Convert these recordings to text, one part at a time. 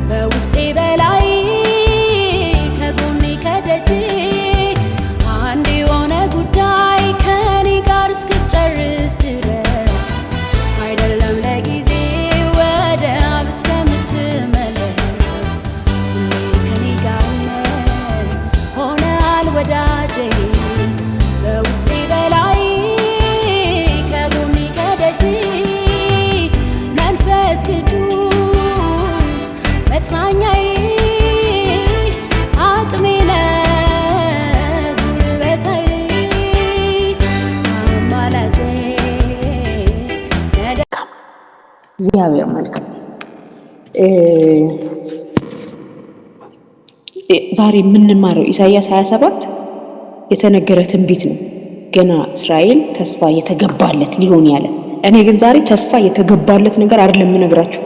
በውስጤ በላይ ከጎኔ ከደጄ አንድ የሆነ ጉዳይ ከኔ ጋር እስክጨርስ ድረስ አይደለም ለጊዜ ወደ አብ እስከምትመለስ ሁሌ ከኔ ጋር ነህ ሆነሃል ወዳጄ በውስጤ በላይ ከጎኔ ከደጄ መንፈስ ቅዱስ መጽናኛዬ አቅሜ ነህ ጉልበቴ አማላጄ እግዚአብሔር መልካም። ዛሬ የምንማረው ኢሳይያስ 27 የተነገረ ትንቢት ነው። ገና እስራኤል ተስፋ የተገባለት ሊሆን ያለ። እኔ ግን ዛሬ ተስፋ የተገባለት ነገር አይደለም የምነግራችሁ።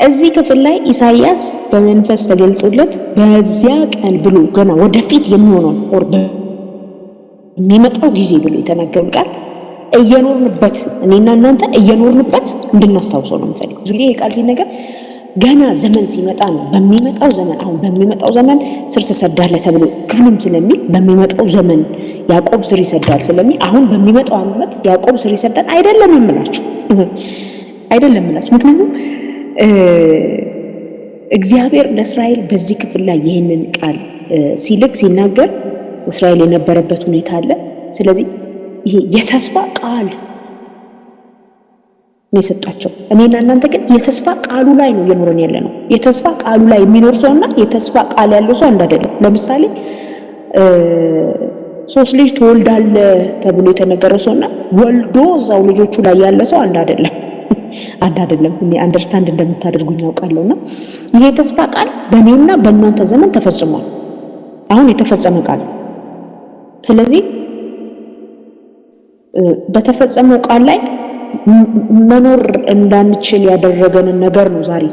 እዚህ ክፍል ላይ ኢሳይያስ በመንፈስ ተገልጦለት በዚያ ቀን ብሎ ገና ወደፊት የሚሆነው ኦር በሚመጣው ጊዜ ብሎ የተናገረው ቃል እየኖርንበት እኔና እናንተ እየኖርንበት እንድናስታውሰው ነው የምፈልገው። ብዙ ጊዜ ይሄ ቃል ሲነገር ገና ዘመን ሲመጣ ነው። በሚመጣው ዘመን አሁን በሚመጣው ዘመን ስር ትሰዳለህ ተብሎ ክፍልም ስለሚል በሚመጣው ዘመን ያዕቆብ ስር ይሰዳል ስለሚል አሁን በሚመጣው ዓመት ያዕቆብ ስር ይሰዳል አይደለም የምላችሁ ምክንያቱም እግዚአብሔር ለእስራኤል በዚህ ክፍል ላይ ይህንን ቃል ሲናገር እስራኤል የነበረበት ሁኔታ አለ። ስለዚህ ይሄ የተስፋ ቃል ነው የሰጣቸው። እኔና እናንተ ግን የተስፋ ቃሉ ላይ ነው እየኖርን ያለ ነው። የተስፋ ቃሉ ላይ የሚኖር ሰውና የተስፋ ቃል ያለው ሰው አንድ አይደለም። ለምሳሌ 3 ልጅ ትወልዳለህ ተብሎ የተነገረው ሰውና ወልዶ እዛው ልጆቹ ላይ ያለ ሰው አንድ አይደለም። እኔ አንደርስታንድ እንደምታደርጉኝ ያውቃለሁና ይሄ የተስፋ ቃል በእኔና በእናንተ ዘመን ተፈጽሟል። አሁን የተፈጸመ ቃል። ስለዚህ በተፈጸመው ቃል ላይ መኖር እንዳንችል ያደረገንን ነገር ነው ዛሬ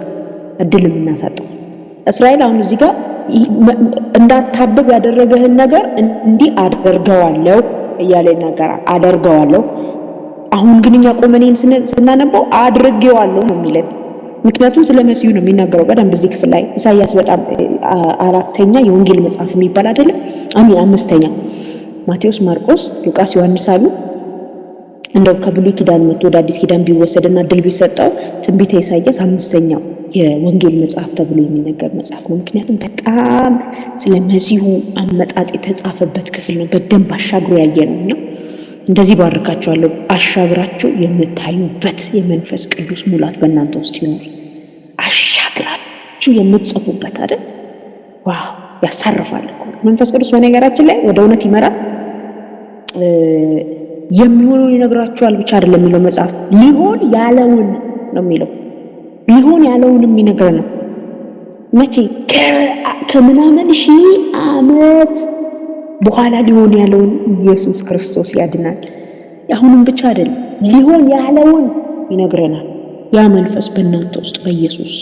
እድል የምናሳጣው። እስራኤል አሁን እዚህ ጋር እንዳታብብ ያደረገህን ነገር እንዲህ አደርገዋለሁ እያለ ይናገራል። አደርገዋለሁ። አሁን ግን እኛ ቆመኔን ስናነበው አድርጌዋለሁ ነው የሚለን። ምክንያቱም ስለ መሲሁ ነው የሚናገረው በደንብ በዚህ ክፍል ላይ። ኢሳይያስ በጣም 4ኛ የወንጌል መጽሐፍ የሚባል አይደለም? 5ኛ ማቴዎስ፣ ማርቆስ፣ ሉቃስ፣ ዮሐንስ አሉ። እንደው ከብሉይ ኪዳን መጥቶ ወደ አዲስ ኪዳን ቢወሰድና ድል ቢሰጠው ትንቢተ ኢሳይያስ 5ኛው የወንጌል መጽሐፍ ተብሎ የሚነገር መጽሐፍ ነው። ምክንያቱም በጣም ስለ መሲሁ አመጣጥ የተጻፈበት ክፍል ነው። በደንብ አሻግሮ ያየነውና እንደዚህ ባርካችኋለሁ። አሻግራችሁ የምታዩበት የመንፈስ ቅዱስ ሙላት በእናንተ ውስጥ ይኖር። አሻግራችሁ የምትጽፉበት አይደል? ዋው ያሳርፋል እኮ መንፈስ ቅዱስ። በነገራችን ላይ ወደ እውነት ይመራል። የሚሆነው ይነግራችኋል ብቻ አይደለም የሚለው መጽሐፍ፣ ሊሆን ያለውን ነው የሚለው። ሊሆን ያለውን የሚነግር ነው። መቼ? ከምናምን ሺህ ዓመት በኋላ ሊሆን ያለውን ኢየሱስ ክርስቶስ ያድናል። አሁንም ብቻ አይደለም ሊሆን ያለውን ይነግረናል። ያ መንፈስ በእናንተ ውስጥ በኢየሱስ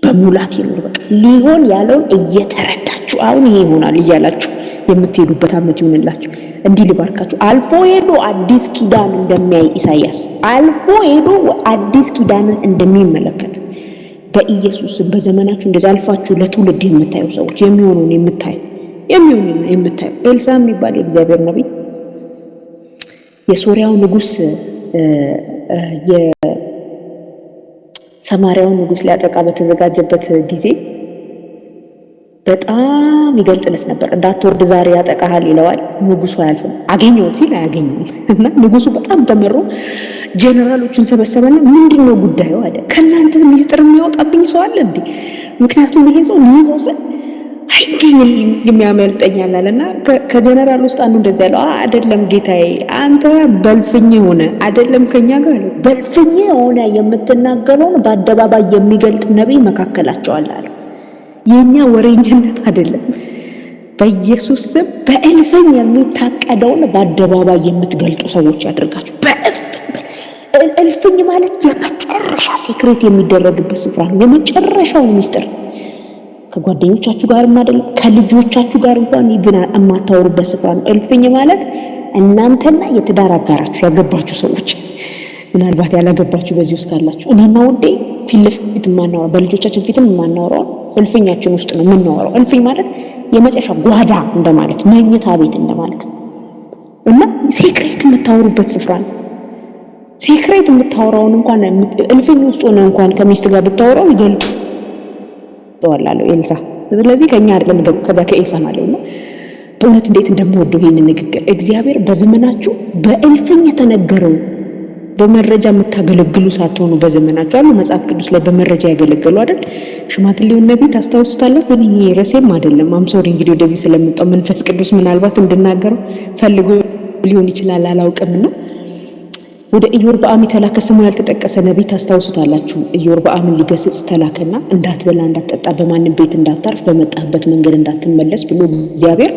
በሙላት ይኖር። በቃ ሊሆን ያለውን እየተረዳችሁ አሁን ይሄ ይሆናል እያላችሁ የምትሄዱበት ዓመት ይሁንላችሁ። እንዲህ ልባርካችሁ። አልፎ ሄዶ አዲስ ኪዳን እንደሚያይ ኢሳይያስ አልፎ ሄዶ አዲስ ኪዳንን እንደሚመለከት በኢየሱስ በዘመናችሁ እንደዚህ አልፋችሁ ለትውልድ የምታዩ ሰዎች የሚሆነውን የምታዩ ኤልሳ የሚባል የእግዚአብሔር ነቢይ የሶሪያው ንጉስ የሰማርያው ንጉስ ሊያጠቃ በተዘጋጀበት ጊዜ በጣም ይገልጥለት ነበር። እንዳትወርድ ዛሬ ያጠቃሃል ይለዋል። ንጉሱ አያልፍም። አገኘሁት ሲል አያገኘውም። እና ንጉሱ በጣም ተመሮ ጀነራሎቹን ሰበሰበና ምንድነው ጉዳዩ አለ። ከናንተ ሚስጥር የሚያወጣብኝ ሰው አለ እንዴ? ምክንያቱም ይሄ ሰው ሊይዘው ዘንድ አይገኝም የሚያመልጠኛል አለና ከጀነራል ውስጥ አንዱ እንደዚህ ያለው አይደለም ጌታዬ፣ አንተ በልፍኝ ሆነ አይደለም ከኛ ጋር በልፍኝ ሆነ የምትናገረውን በአደባባይ የሚገልጥ ነብይ መካከላቸው አለ። የኛ ወሬኝነት አይደለም። በኢየሱስ ስም በእልፍኝ የሚታቀደውን በአደባባይ የምትገልጡ ሰዎች ያደርጋችሁ። እልፍኝ ማለት የመጨረሻ ሴክሬት የሚደረግበት ስፍራ ነው። የመጨረሻው ሚስጥር ከጓደኞቻችሁ ጋር አይደለም፣ ከልጆቻችሁ ጋር እንኳን ይብናል የማታወሩበት ስፍራ ነው። እልፍኝ ማለት እናንተና የትዳር አጋራችሁ ያገባችሁ ሰዎች ምናልባት ያላገባችሁ በዚህ ውስጥ ካላችሁ እኔና ውዴ ፊት ለፊት የማናወራው በልጆቻችን ፊትም የማናወራው እልፍኛችን ውስጥ ነው የምናወራው። እልፍኝ ማለት የመጨረሻ ጓዳ እንደማለት መኝታ ቤት እንደማለት እና ሴክሬት የምታወሩበት ስፍራ ነው። ሴክሬት የምታወራውን እንኳን እልፍኝ ውስጥ ሆነ እንኳን ከሚስት ጋር ብታወራው ይገልጠዋል አለው ኤልሳ። ስለዚህ ከኛ አይደለም ደግ ከዛ ከኤልሳ ማለት ነው። በእውነት እንዴት እንደምወደው ይሄንን ንግግር እግዚአብሔር በዘመናችሁ በእልፍኝ የተነገረው በመረጃ የምታገለግሉ ሳትሆኑ በዘመናችሁ አሉ መጽሐፍ ቅዱስ ላይ በመረጃ ያገለገሉ አይደል? ሽማግሌውን ነብይ ታስታውሱታላችሁ? እኔ ርዕሴም አይደለም አምሶሪ እንግዲህ ወደዚህ ስለመጣው መንፈስ ቅዱስ ምናልባት እንድናገረው ፈልጎ ሊሆን ይችላል አላውቅምና ወደ ኢዮርብዓም የተላከ ስሙ ያልተጠቀሰ ነብይ ታስታውሱታላችሁ? ኢዮርብዓምን ሊገስጽ ተላከና እንዳትበላ እንዳትጠጣ በማንም ቤት እንዳታርፍ በመጣህበት መንገድ እንዳትመለስ ብሎ እግዚአብሔር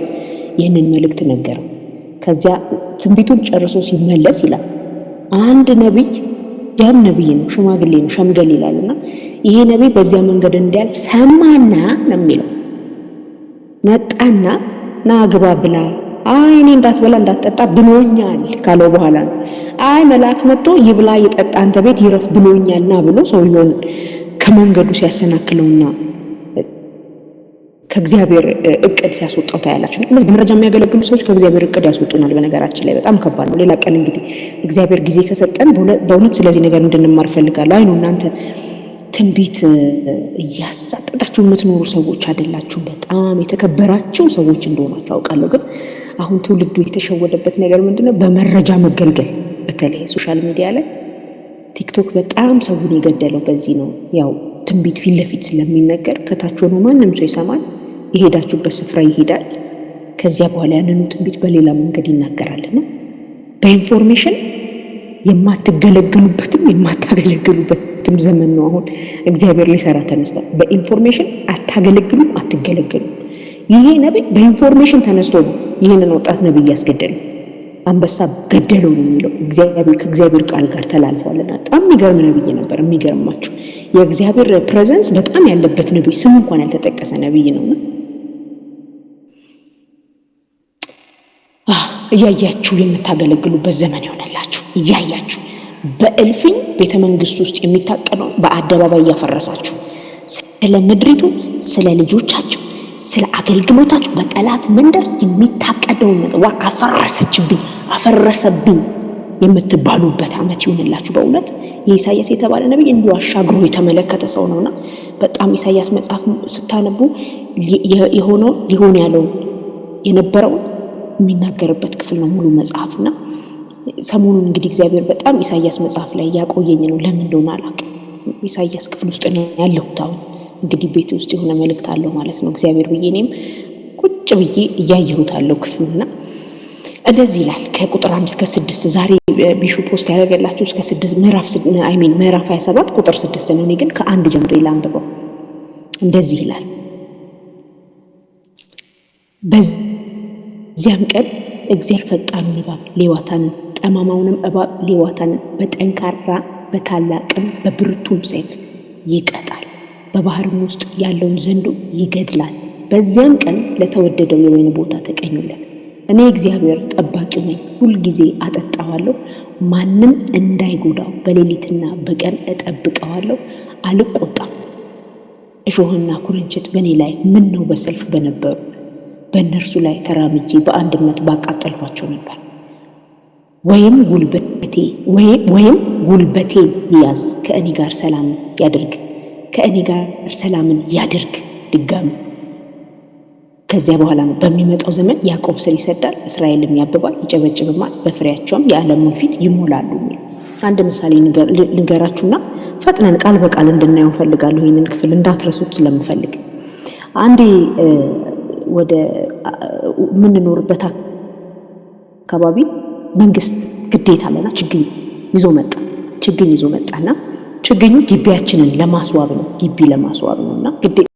ይህንን መልእክት ነገረው። ከዚያ ትንቢቱን ጨርሶ ሲመለስ ይላል አንድ ነብይ ያም ነብይ ነው ሽማግሌ ነው ሸምገል ይላልና ይሄ ነብይ በዚያ መንገድ እንዲያልፍ ሰማና ነው የሚለው መጣና ና ግባ ብላ አይ እኔ እንዳትበላ እንዳትጠጣ ብሎኛል ካለው በኋላ ነው አይ መልአክ መጥቶ ይብላ ይጠጣ አንተ ቤት ይረፍ ብሎኛልና ብሎ ሰውየውን ከመንገዱ ሲያሰናክለውና ከእግዚአብሔር እቅድ ሲያስወጣው ታያላችሁ። እነዚህ በመረጃ የሚያገለግሉ ሰዎች ከእግዚአብሔር እቅድ ያስወጡናል። በነገራችን ላይ በጣም ከባድ ነው። ሌላ ቀን እንግዲህ እግዚአብሔር ጊዜ ከሰጠን በእውነት ስለዚህ ነገር እንድንማር ፈልጋለሁ። አይ ነው እናንተ ትንቢት እያሳጠዳችሁ የምትኖሩ ሰዎች አይደላችሁ። በጣም የተከበራችሁ ሰዎች እንደሆናችሁ አውቃለሁ። ግን አሁን ትውልዱ የተሸወደበት ነገር ምንድነው? በመረጃ መገልገል። በተለይ ሶሻል ሚዲያ ላይ ቲክቶክ በጣም ሰውን የገደለው በዚህ ነው። ያው ትንቢት ፊት ለፊት ስለሚነገር ከታች ሆኖ ማንም ሰው ይሰማል፣ የሄዳችሁበት ስፍራ ይሄዳል። ከዚያ በኋላ ያንኑ ትንቢት በሌላ መንገድ ይናገራልና በኢንፎርሜሽን የማትገለግሉበትም የማታገለግሉበትም ዘመን ነው አሁን እግዚአብሔር ሊሰራ ተነስቷል። በኢንፎርሜሽን አታገለግሉም አትገለግሉም። ይሄ ነብይ በኢንፎርሜሽን ተነስቶ ነው ይሄንን ወጣት ነብይ ያስገደለው። አንበሳ ገደለው ነው የሚለው ከእግዚአብሔር ቃል ጋር ተላልፏልና በጣም የሚገርም ነብይ ነበር። የሚገርማችሁ የእግዚአብሔር ፕሬዘንስ በጣም ያለበት ነብይ ስሙ እንኳን ያልተጠቀሰ ነብይ ነውና እያያችሁ የምታገለግሉበት ዘመን ይሆነላችሁ። እያያችሁ በእልፍኝ ቤተ መንግስት ውስጥ የሚታቀነው በአደባባይ እያፈረሳችሁ ስለ ምድሪቱ ስለ ልጆቻችሁ ስለ አገልግሎታችሁ በጠላት መንደር የሚታቀደውን ነገር አፈረሰብኝ የምትባሉበት ዓመት ይሆንላችሁ። በእውነት የኢሳይያስ የተባለ ነብይ እንዲሁ አሻግሮ የተመለከተ ሰው ነውና በጣም ኢሳይያስ መጽሐፍ ስታነቡ የሆነው ሊሆን ያለው የነበረው የሚናገርበት ክፍል ነው ሙሉ መጽሐፍና ሰሞኑን እንግዲህ እግዚአብሔር በጣም ኢሳይያስ መጽሐፍ ላይ ያቆየኝ ነው። ለምን እንደሆነ አላውቅም። ኢሳይያስ ክፍል ውስጥ ነው ያለሁት አሁን እንግዲህ ቤት ውስጥ የሆነ መልእክት አለው ማለት ነው። እግዚአብሔር ብዬ እኔም ቁጭ ብዬ እያየሁት አለው ክፍሉና እንደዚህ ይላል ከቁጥር 1 እስከ 6 ዛሬ ቢሹ ፖስት ያደረገላችሁ እስከ 6 ምዕራፍ 27 ቁጥር 6 ነው። እኔ ግን ከአንድ ጀምሮ ላንብበው። እንደዚህ ይላል በዚያም ቀን እግዚአብሔር ፈጣኑን እባብ ሌዋታንን ጠማማውንም እባብ ሌዋታንን በጠንካራ በታላቅም በብርቱም ሰይፍ ይቀጣል፣ በባህርም ውስጥ ያለውን ዘንዶ ይገድላል። በዚያም ቀን ለተወደደው የወይን ቦታ ተቀኙለት። እኔ እግዚአብሔር ጠባቂው ነኝ፣ ሁልጊዜ አጠጣዋለሁ፣ ማንም እንዳይጎዳው በሌሊትና በቀን እጠብቀዋለሁ፣ አልቆጣም። እሾህና ኩርንችት በእኔ ላይ ምን ነው በሰልፍ በነበሩ በእነርሱ ላይ ተራምጄ በአንድነት ባቃጠልኳቸው ነበር። ወይም ጉልበቴን ይያዝ፣ ከእኔ ጋር ሰላምን ያድርግ። ድጋሚ ከዚያ በኋላ ነው በሚመጣው ዘመን ያዕቆብ ስር ይሰዳል፣ እስራኤልም ያብባል ይጨበጭብማል፣ በፍሬያቸውም የዓለሙን ፊት ይሞላሉ። አንድ ምሳሌ ልንገራችሁና ፈጥነን ቃል በቃል እንድናየው ፈልጋለሁ። ይሄንን ክፍል እንዳትረሱት ስለምፈልግ አንዴ ወደ ምንኖርበት አካባቢ መንግስት ግዴታ አለና ችግኝ ይዞ መጣና ችግኙ ግቢያችንን ለማስዋብ ነውና